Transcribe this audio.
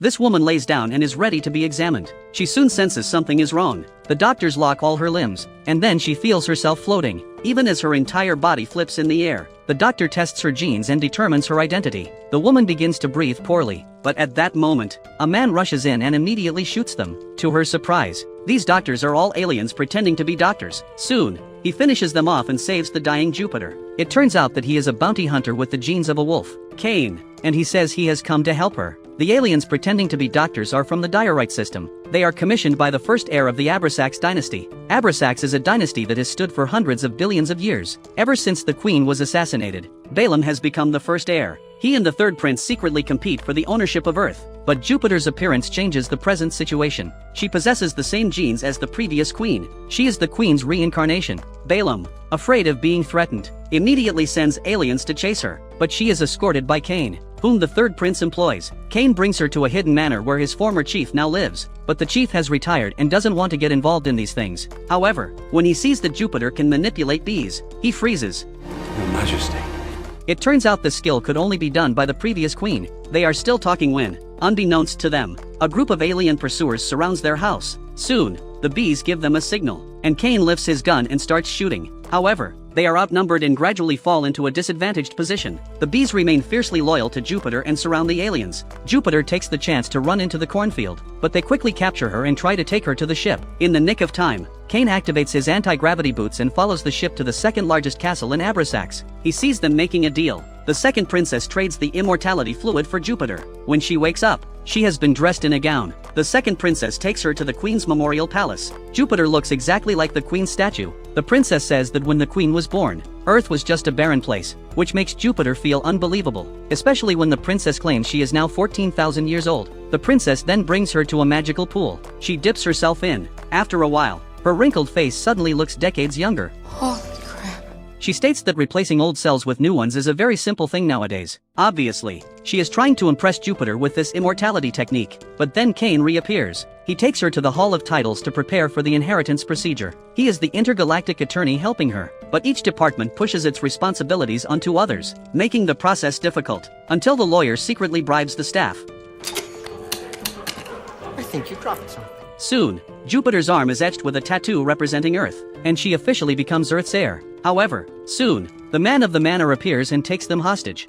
This woman lays down and is ready to be examined. She soon senses something is wrong. The doctors lock all her limbs, and then she feels herself floating, even as her entire body flips in the air. The doctor tests her genes and determines her identity. The woman begins to breathe poorly, but at that moment, a man rushes in and immediately shoots them. To her surprise, these doctors are all aliens pretending to be doctors. Soon, he finishes them off and saves the dying Jupiter. It turns out that he is a bounty hunter with the genes of a wolf, Cain, and he says he has come to help her. The aliens pretending to be doctors are from the diorite system. They are commissioned by the first heir of the Abrasax dynasty. Abrasax is a dynasty that has stood for hundreds of billions of years. Ever since the queen was assassinated, Balaam has become the first heir. He and the third prince secretly compete for the ownership of Earth. But Jupiter's appearance changes the present situation. She possesses the same genes as the previous queen. She is the queen's reincarnation. Balaam, afraid of being threatened, immediately sends aliens to chase her. But she is escorted by Cain, whom the third prince employs. Cain brings her to a hidden manor where his former chief now lives, but the chief has retired and doesn't want to get involved in these things. However, when he sees that Jupiter can manipulate bees, he freezes. Your Majesty. It turns out this skill could only be done by the previous queen. They are still talking when, unbeknownst to them, a group of alien pursuers surrounds their house. Soon, the bees give them a signal, and Cain lifts his gun and starts shooting. However, they are outnumbered and gradually fall into a disadvantaged position. The bees remain fiercely loyal to Jupiter and surround the aliens. Jupiter takes the chance to run into the cornfield, but they quickly capture her and try to take her to the ship. In the nick of time, Cain activates his anti-gravity boots and follows the ship to the second largest castle in Abrasax. He sees them making a deal. The second princess trades the immortality fluid for Jupiter. When she wakes up, she has been dressed in a gown. The second princess takes her to the queen's memorial palace. Jupiter looks exactly like the queen's statue. The princess says that when the queen was born, Earth was just a barren place, which makes Jupiter feel unbelievable, especially when the princess claims she is now 14,000 years old. The princess then brings her to a magical pool. She dips herself in. After a while, her wrinkled face suddenly looks decades younger. Holy crap. She states that replacing old cells with new ones is a very simple thing nowadays. Obviously, she is trying to impress Jupiter with this immortality technique, but then Cain reappears. He takes her to the Hall of Titles to prepare for the inheritance procedure. He is the intergalactic attorney helping her, but each department pushes its responsibilities onto others, making the process difficult, until the lawyer secretly bribes the staff. I think you dropped something. Soon, Jupiter's arm is etched with a tattoo representing Earth, and she officially becomes Earth's heir. However, soon, the man of the manor appears and takes them hostage.